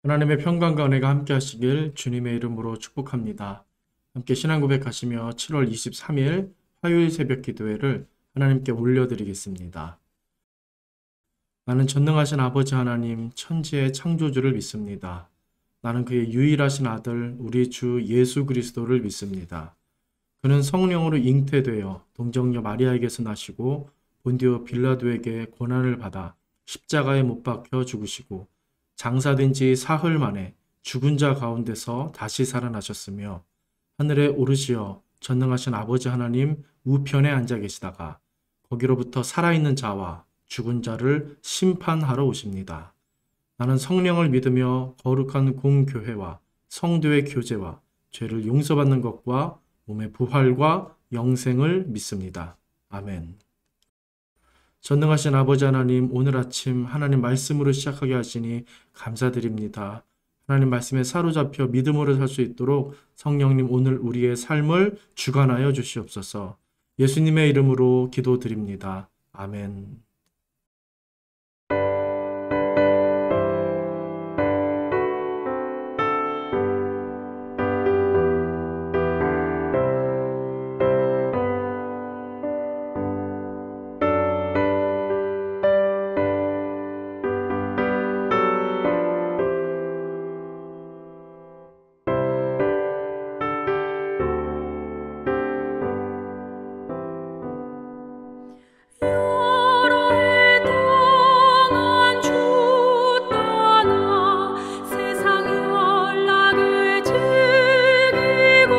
하나님의 평강과 은혜가 함께 하시길 주님의 이름으로 축복합니다. 함께 신앙 고백하시며 7월 23일 화요일 새벽 기도회를 하나님께 올려드리겠습니다. 나는 전능하신 아버지 하나님 천지의 창조주를 믿습니다. 나는 그의 유일하신 아들 우리 주 예수 그리스도를 믿습니다. 그는 성령으로 잉태되어 동정녀 마리아에게서 나시고 본디오 빌라도에게 고난을 받아 십자가에 못 박혀 죽으시고 장사된 지 사흘 만에 죽은 자 가운데서 다시 살아나셨으며 하늘에 오르시어 전능하신 아버지 하나님 우편에 앉아 계시다가 거기로부터 살아있는 자와 죽은 자를 심판하러 오십니다. 나는 성령을 믿으며 거룩한 공교회와 성도의 교제와 죄를 용서받는 것과 몸의 부활과 영생을 믿습니다. 아멘. 전능하신 아버지 하나님, 오늘 아침 하나님 말씀으로 시작하게 하시니 감사드립니다. 하나님 말씀에 사로잡혀 믿음으로 살 수 있도록 성령님 오늘 우리의 삶을 주관하여 주시옵소서. 예수님의 이름으로 기도드립니다. 아멘. 여러 해 동안 주 떠나 세상 연락을 즐기고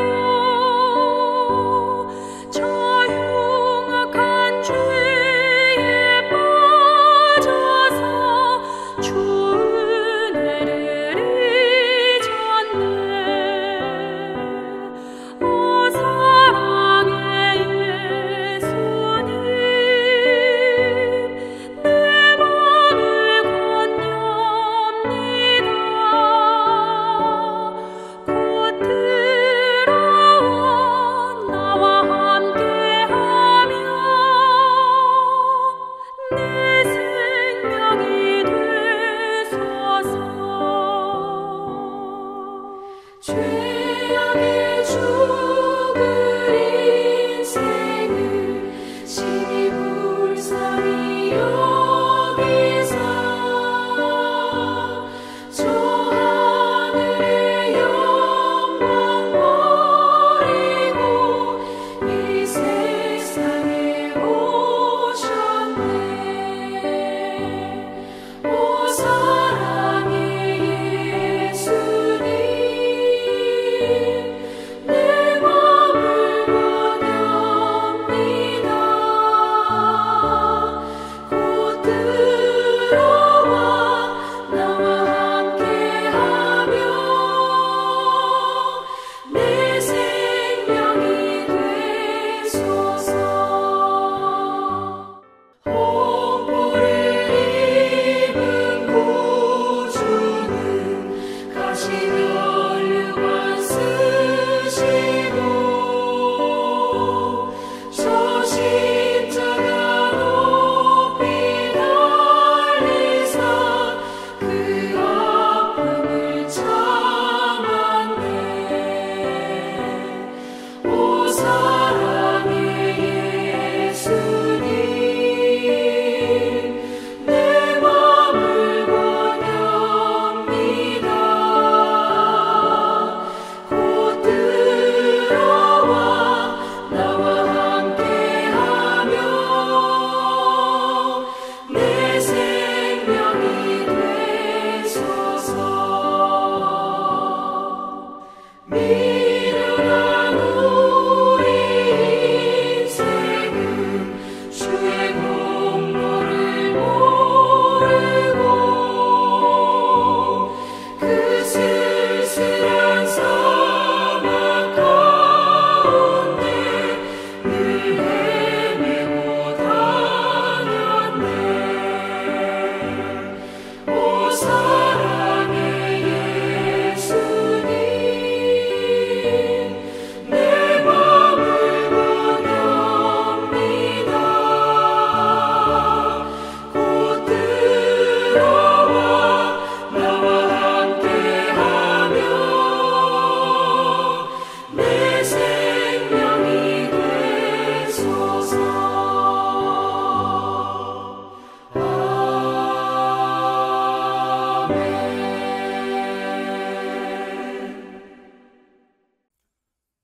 저 흉악한 죄에 빠져서 주 은혜를 잊었네. 오 사랑의 예수님, 내 맘을 건넵니다. 곧 들어와 나와 함께하며 내 생명이 되소서.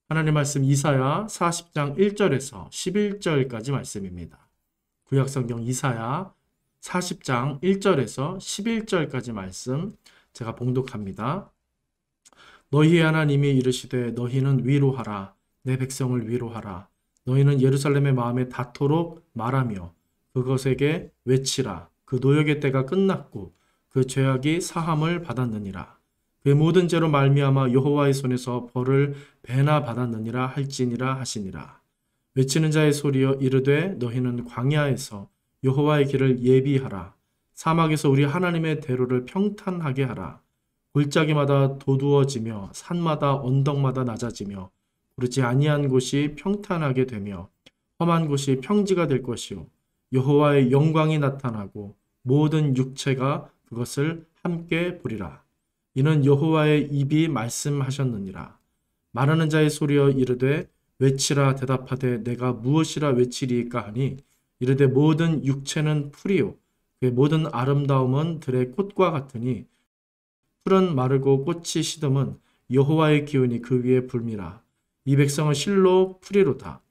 하나님 말씀 이사야 40장 1절에서 11절까지 말씀입니다. 구약성경 이사야 40장 1절에서 11절까지 말씀 제가 봉독합니다. 너희의 하나님이 이르시되 너희는 위로하라. 내 백성을 위로하라. 너희는 예루살렘의 마음에 닿도록 말하며 그것에게 외치라. 그 노역의 때가 끝났고 그 죄악이 사함을 받았느니라. 그의 모든 죄로 말미암아 여호와의 손에서 벌을 배나 받았느니라 할지니라 하시니라. 외치는 자의 소리여 이르되 너희는 광야에서 여호와의 길을 예비하라. 사막에서 우리 하나님의 대로를 평탄하게 하라. 골짜기마다 도두어지며 산마다 언덕마다 낮아지며 부르지 아니한 곳이 평탄하게 되며 험한 곳이 평지가 될 것이요 여호와의 영광이 나타나고 모든 육체가 그것을 함께 보리라. 이는 여호와의 입이 말씀하셨느니라. 말하는 자의 소리여 이르되 외치라. 대답하되 내가 무엇이라 외치리이까 하니 이르되 모든 육체는 풀이요 그의 모든 아름다움은 들의 꽃과 같으니 풀은 마르고 꽃이 시듬은 여호와의 기운이 그 위에 불미라. 이 백성은 실로 풀이로다.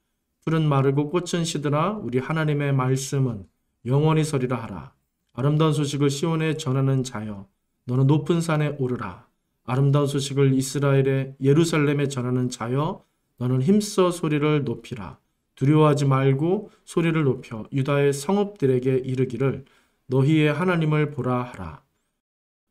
풀은 마르고 꽃은 시드나 우리 하나님의 말씀은 영원히 서리라 하라. 아름다운 소식을 시온에 전하는 자여 너는 높은 산에 오르라. 아름다운 소식을 이스라엘의 예루살렘에 전하는 자여 너는 힘써 소리를 높이라. 두려워하지 말고 소리를 높여 유다의 성읍들에게 이르기를 너희의 하나님을 보라 하라.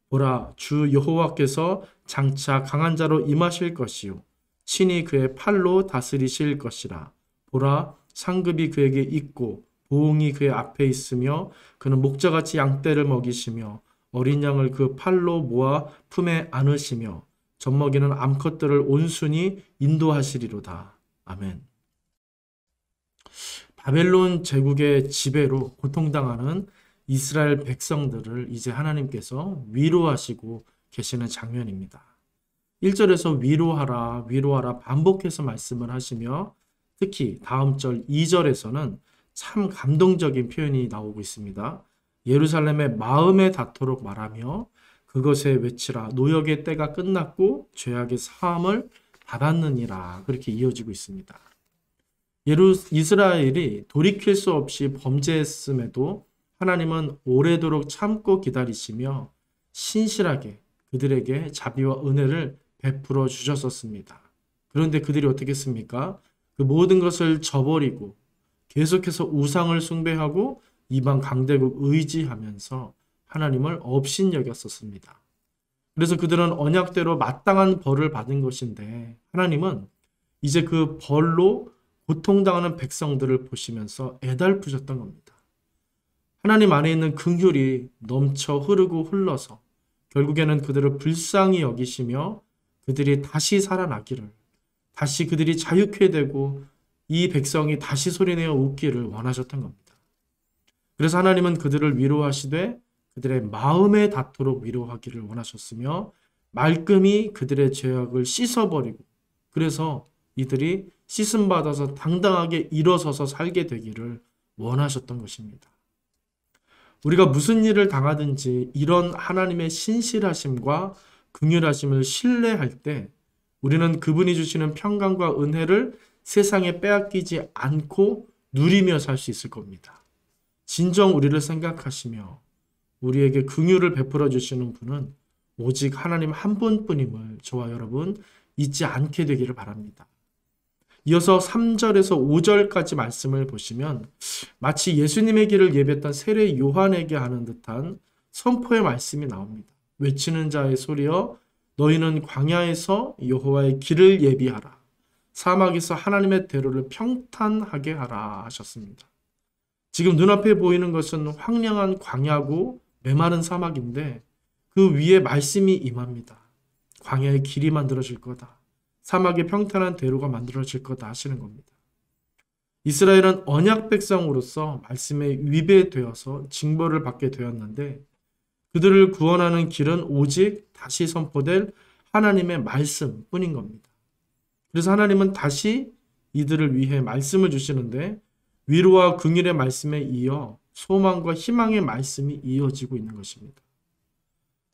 보라, 주 여호와께서 장차 강한 자로 임하실 것이요 친히 그의 팔로 다스리실 것이라. 보라, 상급이 그에게 있고 보응이 그의 앞에 있으며 그는 목자같이 양떼를 먹이시며 어린 양을 그 팔로 모아 품에 안으시며 젖먹이는 암컷들을 온순히 인도하시리로다. 아멘. 바벨론 제국의 지배로 고통당하는 이스라엘 백성들을 이제 하나님께서 위로하시고 계시는 장면입니다. 1절에서 위로하라, 위로하라 반복해서 말씀을 하시며 특히 다음 절 2절에서는 참 감동적인 표현이 나오고 있습니다. 예루살렘의 마음에 닿도록 말하며 그것에 외치라. 노역의 때가 끝났고 죄악의 사함을 받았느니라. 그렇게 이어지고 있습니다. 이스라엘이 돌이킬 수 없이 범죄했음에도 하나님은 오래도록 참고 기다리시며 신실하게 그들에게 자비와 은혜를 베풀어 주셨었습니다. 그런데 그들이 어떻게 했습니까? 그 모든 것을 저버리고 계속해서 우상을 숭배하고 이방 강대국 의지하면서 하나님을 업신여겼었습니다. 그래서 그들은 언약대로 마땅한 벌을 받은 것인데 하나님은 이제 그 벌로 고통당하는 백성들을 보시면서 애달프셨던 겁니다. 하나님 안에 있는 긍휼이 넘쳐 흐르고 흘러서 결국에는 그들을 불쌍히 여기시며 그들이 다시 살아나기를, 다시 그들이 자유케 되고 이 백성이 다시 소리내어 웃기를 원하셨던 겁니다. 그래서 하나님은 그들을 위로하시되 그들의 마음에 닿도록 위로하기를 원하셨으며 말끔히 그들의 죄악을 씻어버리고 그래서 이들이 씻음받아서 당당하게 일어서서 살게 되기를 원하셨던 것입니다. 우리가 무슨 일을 당하든지 이런 하나님의 신실하심과 긍휼하심을 신뢰할 때 우리는 그분이 주시는 평강과 은혜를 세상에 빼앗기지 않고 누리며 살 수 있을 겁니다. 진정 우리를 생각하시며 우리에게 긍휼을 베풀어 주시는 분은 오직 하나님 한 분뿐임을 저와 여러분 잊지 않게 되기를 바랍니다. 이어서 3절에서 5절까지 말씀을 보시면 마치 예수님의 길을 예배했던 세례 요한에게 하는 듯한 선포의 말씀이 나옵니다. 외치는 자의 소리여 너희는 광야에서 여호와의 길을 예비하라. 사막에서 하나님의 대로를 평탄하게 하라 하셨습니다. 지금 눈앞에 보이는 것은 황량한 광야고 메마른 사막인데 그 위에 말씀이 임합니다. 광야의 길이 만들어질 거다. 사막의 평탄한 대로가 만들어질 거다 하시는 겁니다. 이스라엘은 언약 백성으로서 말씀에 위배되어서 징벌을 받게 되었는데 그들을 구원하는 길은 오직 다시 선포될 하나님의 말씀뿐인 겁니다. 그래서 하나님은 다시 이들을 위해 말씀을 주시는데 위로와 긍휼의 말씀에 이어 소망과 희망의 말씀이 이어지고 있는 것입니다.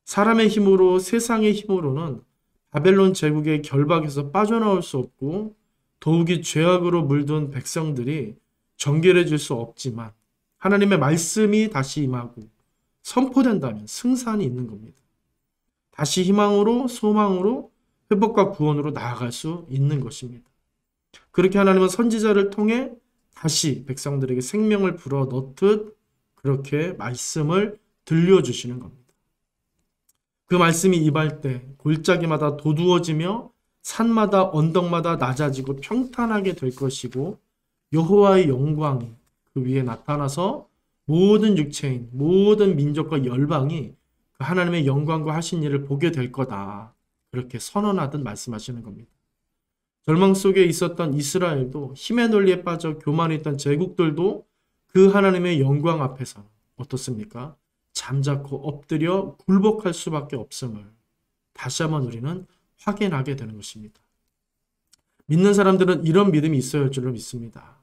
사람의 힘으로, 세상의 힘으로는 바벨론 제국의 결박에서 빠져나올 수 없고 더욱이 죄악으로 물든 백성들이 정결해질 수 없지만 하나님의 말씀이 다시 임하고 선포된다면 승산이 있는 겁니다. 다시 희망으로, 소망으로, 회복과 구원으로 나아갈 수 있는 것입니다. 그렇게 하나님은 선지자를 통해 다시 백성들에게 생명을 불어 넣듯 그렇게 말씀을 들려주시는 겁니다. 그 말씀이 임할 때 골짜기마다 도두어지며 산마다 언덕마다 낮아지고 평탄하게 될 것이고 여호와의 영광이 그 위에 나타나서 모든 육체인 모든 민족과 열방이 그 하나님의 영광과 하신 일을 보게 될 거다. 그렇게 선언하듯 말씀하시는 겁니다. 절망 속에 있었던 이스라엘도 힘의 논리에 빠져 교만했던 제국들도 그 하나님의 영광 앞에서 어떻습니까? 잠자코 엎드려 굴복할 수밖에 없음을 다시 한번 우리는 확인하게 되는 것입니다. 믿는 사람들은 이런 믿음이 있어야 할 줄로 믿습니다.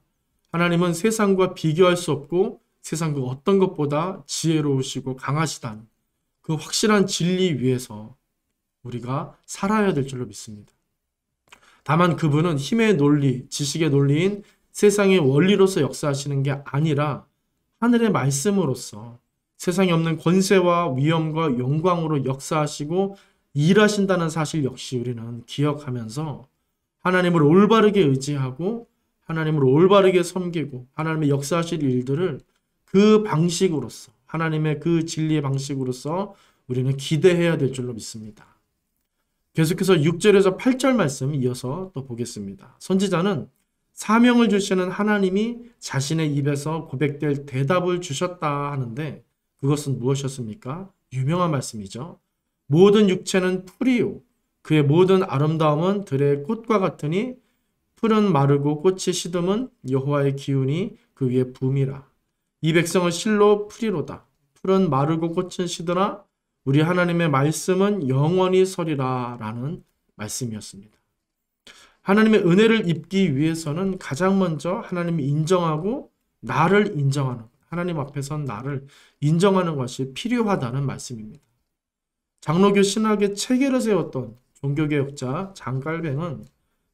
하나님은 세상과 비교할 수 없고 세상 그 어떤 것보다 지혜로우시고 강하시다는 그 확실한 진리 위에서 우리가 살아야 될 줄로 믿습니다. 다만 그분은 힘의 논리, 지식의 논리인 세상의 원리로서 역사하시는 게 아니라 하늘의 말씀으로서 세상에 없는 권세와 위엄과 영광으로 역사하시고 일하신다는 사실 역시 우리는 기억하면서 하나님을 올바르게 의지하고 하나님을 올바르게 섬기고 하나님의 역사하실 일들을 그 방식으로서 하나님의 그 진리의 방식으로서 우리는 기대해야 될 줄로 믿습니다. 계속해서 6절에서 8절 말씀 이어서 또 보겠습니다. 선지자는 사명을 주시는 하나님이 자신의 입에서 고백될 대답을 주셨다 하는데 그것은 무엇이었습니까? 유명한 말씀이죠. 모든 육체는 풀이요 그의 모든 아름다움은 들의 꽃과 같으니 풀은 마르고 꽃이 시듬은 여호와의 기운이 그 위에 붐이라. 이 백성은 실로 풀이로다. 풀은 마르고 꽃은 시드나 우리 하나님의 말씀은 영원히 서리라 라는 말씀이었습니다. 하나님의 은혜를 입기 위해서는 가장 먼저 하나님이 인정하고 나를 인정하는 하나님 앞에선 나를 인정하는 것이 필요하다는 말씀입니다. 장로교 신학의 체계를 세웠던 종교개혁자 장깔뱅은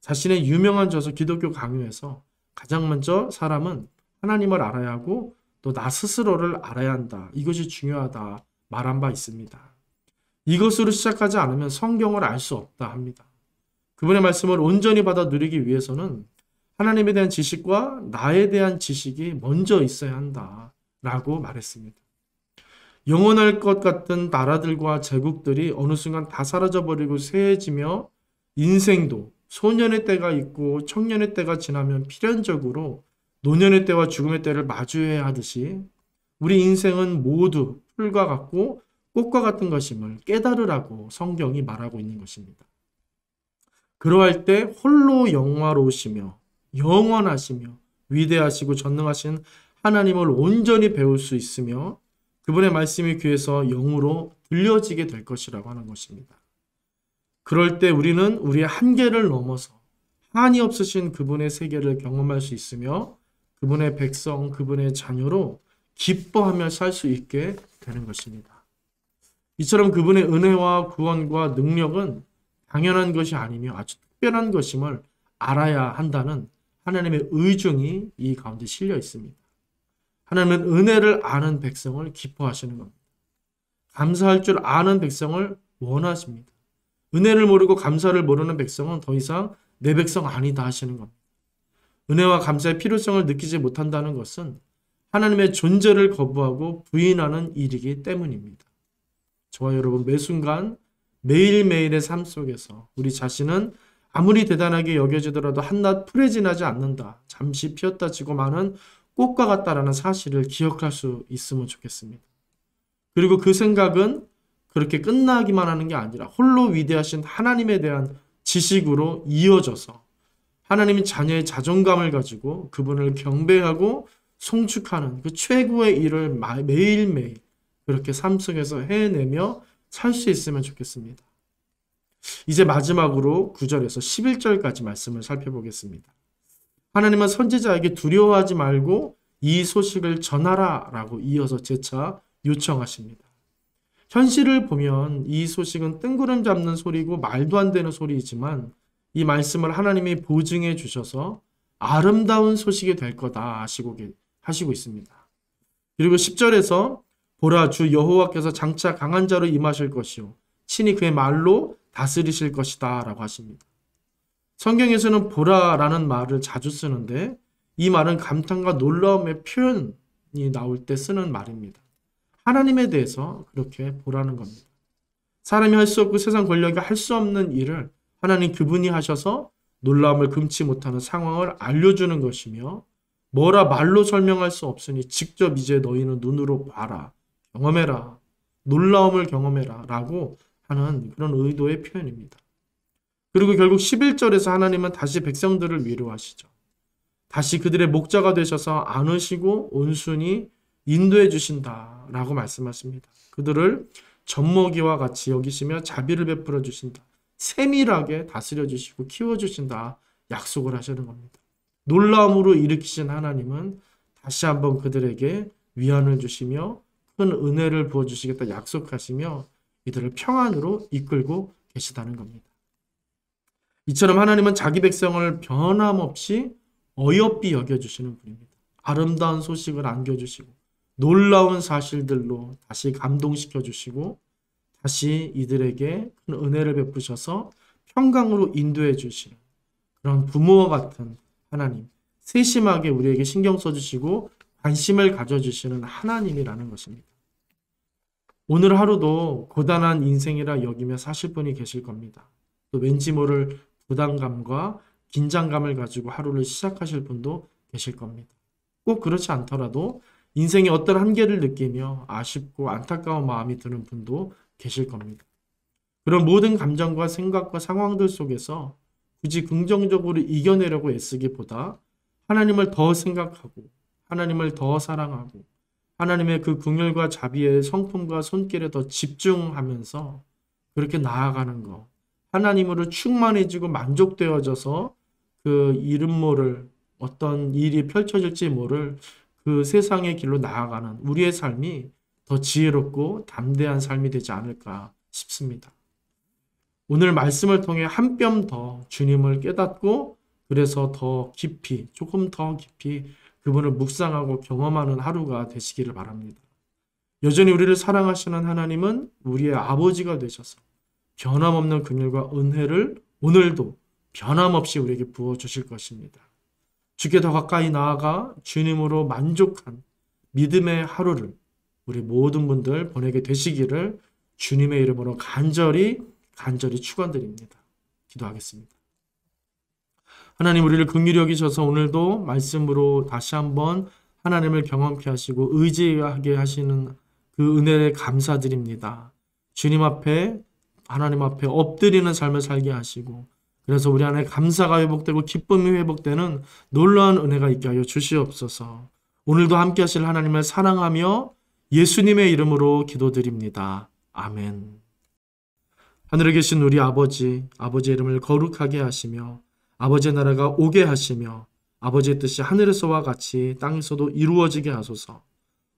자신의 유명한 저서 기독교 강요에서 가장 먼저 사람은 하나님을 알아야 하고 또 나 스스로를 알아야 한다. 이것이 중요하다 말한 바 있습니다. 이것으로 시작하지 않으면 성경을 알 수 없다 합니다. 그분의 말씀을 온전히 받아 누리기 위해서는 하나님에 대한 지식과 나에 대한 지식이 먼저 있어야 한다라고 말했습니다. 영원할 것 같은 나라들과 제국들이 어느 순간 다 사라져버리고 쇠해지며 인생도 소년의 때가 있고 청년의 때가 지나면 필연적으로 노년의 때와 죽음의 때를 마주해야 하듯이 우리 인생은 모두 풀과 같고 꽃과 같은 것임을 깨달으라고 성경이 말하고 있는 것입니다. 그러할 때 홀로 영화로우시며 영원하시며 위대하시고 전능하신 하나님을 온전히 배울 수 있으며 그분의 말씀이 귀에서 영으로 들려지게 될 것이라고 하는 것입니다. 그럴 때 우리는 우리의 한계를 넘어서 한이 없으신 그분의 세계를 경험할 수 있으며 그분의 백성, 그분의 자녀로 기뻐하며 살 수 있게 되는 것입니다. 이처럼 그분의 은혜와 구원과 능력은 당연한 것이 아니며 아주 특별한 것임을 알아야 한다는 하나님의 의중이 이 가운데 실려 있습니다. 하나님은 은혜를 아는 백성을 기뻐하시는 겁니다. 감사할 줄 아는 백성을 원하십니다. 은혜를 모르고 감사를 모르는 백성은 더 이상 내 백성 아니다 하시는 겁니다. 은혜와 감사의 필요성을 느끼지 못한다는 것은 하나님의 존재를 거부하고 부인하는 일이기 때문입니다. 저와 여러분 매 순간 매일매일의 삶 속에서 우리 자신은 아무리 대단하게 여겨지더라도 한낱 풀에 지나지 않는다. 잠시 피었다 지고 마는 꽃과 같다라는 사실을 기억할 수 있으면 좋겠습니다. 그리고 그 생각은 그렇게 끝나기만 하는 게 아니라 홀로 위대하신 하나님에 대한 지식으로 이어져서 하나님이 자녀의 자존감을 가지고 그분을 경배하고 송축하는 그 최고의 일을 매일매일 그렇게 삶 속에서 해내며 살 수 있으면 좋겠습니다. 이제 마지막으로 9절에서 11절까지 말씀을 살펴보겠습니다. 하나님은 선지자에게 두려워하지 말고 이 소식을 전하라 라고 이어서 재차 요청하십니다. 현실을 보면 이 소식은 뜬구름 잡는 소리고 말도 안 되는 소리이지만 이 말씀을 하나님이 보증해 주셔서 아름다운 소식이 될 거다 하시고 있습니다. 그리고 10절에서 보라 주 여호와께서 장차 강한 자로 임하실 것이요 친히 그의 말로 다스리실 것이다 라고 하십니다. 성경에서는 보라라는 말을 자주 쓰는데 이 말은 감탄과 놀라움의 표현이 나올 때 쓰는 말입니다. 하나님에 대해서 그렇게 보라는 겁니다. 사람이 할 수 없고 세상 권력이 할 수 없는 일을 하나님 그분이 하셔서 놀라움을 금치 못하는 상황을 알려주는 것이며 뭐라 말로 설명할 수 없으니 직접 이제 너희는 눈으로 봐라, 경험해라, 놀라움을 경험해라 라고 하는 그런 의도의 표현입니다. 그리고 결국 11절에서 하나님은 다시 백성들을 위로하시죠. 다시 그들의 목자가 되셔서 안으시고 온순히 인도해 주신다 라고 말씀하십니다. 그들을 젖먹이와 같이 여기시며 자비를 베풀어 주신다. 세밀하게 다스려 주시고 키워 주신다 약속을 하시는 겁니다. 놀라움으로 일으키신 하나님은 다시 한번 그들에게 위안을 주시며 큰 은혜를 부어주시겠다 약속하시며 이들을 평안으로 이끌고 계시다는 겁니다. 이처럼 하나님은 자기 백성을 변함없이 어여삐 여겨주시는 분입니다. 아름다운 소식을 안겨주시고 놀라운 사실들로 다시 감동시켜 주시고 다시 이들에게 큰 은혜를 베푸셔서 평강으로 인도해 주시는 그런 부모와 같은 하나님, 세심하게 우리에게 신경 써주시고 관심을 가져주시는 하나님이라는 것입니다. 오늘 하루도 고단한 인생이라 여기며 사실 분이 계실 겁니다. 또 왠지 모를 부담감과 긴장감을 가지고 하루를 시작하실 분도 계실 겁니다. 꼭 그렇지 않더라도 인생의 어떤 한계를 느끼며 아쉽고 안타까운 마음이 드는 분도 계실 겁니다. 그런 모든 감정과 생각과 상황들 속에서 굳이 긍정적으로 이겨내려고 애쓰기보다 하나님을 더 생각하고 하나님을 더 사랑하고 하나님의 그 긍휼과 자비의 성품과 손길에 더 집중하면서 그렇게 나아가는 것, 하나님으로 충만해지고 만족되어져서 그 이름 모를 어떤 일이 펼쳐질지 모를 그 세상의 길로 나아가는 우리의 삶이 더 지혜롭고 담대한 삶이 되지 않을까 싶습니다. 오늘 말씀을 통해 한 뼘 더 주님을 깨닫고 그래서 더 깊이, 조금 더 깊이 그분을 묵상하고 경험하는 하루가 되시기를 바랍니다. 여전히 우리를 사랑하시는 하나님은 우리의 아버지가 되셔서 변함없는 긍휼과 은혜를 오늘도 변함없이 우리에게 부어주실 것입니다. 주께 더 가까이 나아가 주님으로 만족한 믿음의 하루를 우리 모든 분들 보내게 되시기를 주님의 이름으로 간절히 축원드립니다. 기도하겠습니다. 하나님 우리를 긍휼히 여기셔서 오늘도 말씀으로 다시 한번 하나님을 경험케 하시고 의지하게 하시는 그 은혜에 감사드립니다. 주님 앞에 하나님 앞에 엎드리는 삶을 살게 하시고 그래서 우리 안에 감사가 회복되고 기쁨이 회복되는 놀라운 은혜가 있게 하여 주시옵소서. 오늘도 함께 하실 하나님을 사랑하며 예수님의 이름으로 기도드립니다. 아멘. 하늘에 계신 우리 아버지의 이름을 거룩하게 하시며 아버지의 나라가 오게 하시며 아버지의 뜻이 하늘에서와 같이 땅에서도 이루어지게 하소서.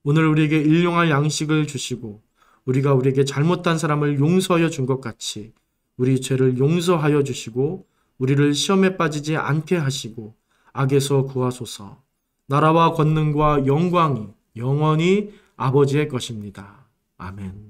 오늘 우리에게 일용할 양식을 주시고 우리가 우리에게 잘못한 사람을 용서하여 준 것 같이 우리 죄를 용서하여 주시고 우리를 시험에 빠지지 않게 하시고 악에서 구하소서. 나라와 권능과 영광이 영원히 아버지의 것입니다. 아멘.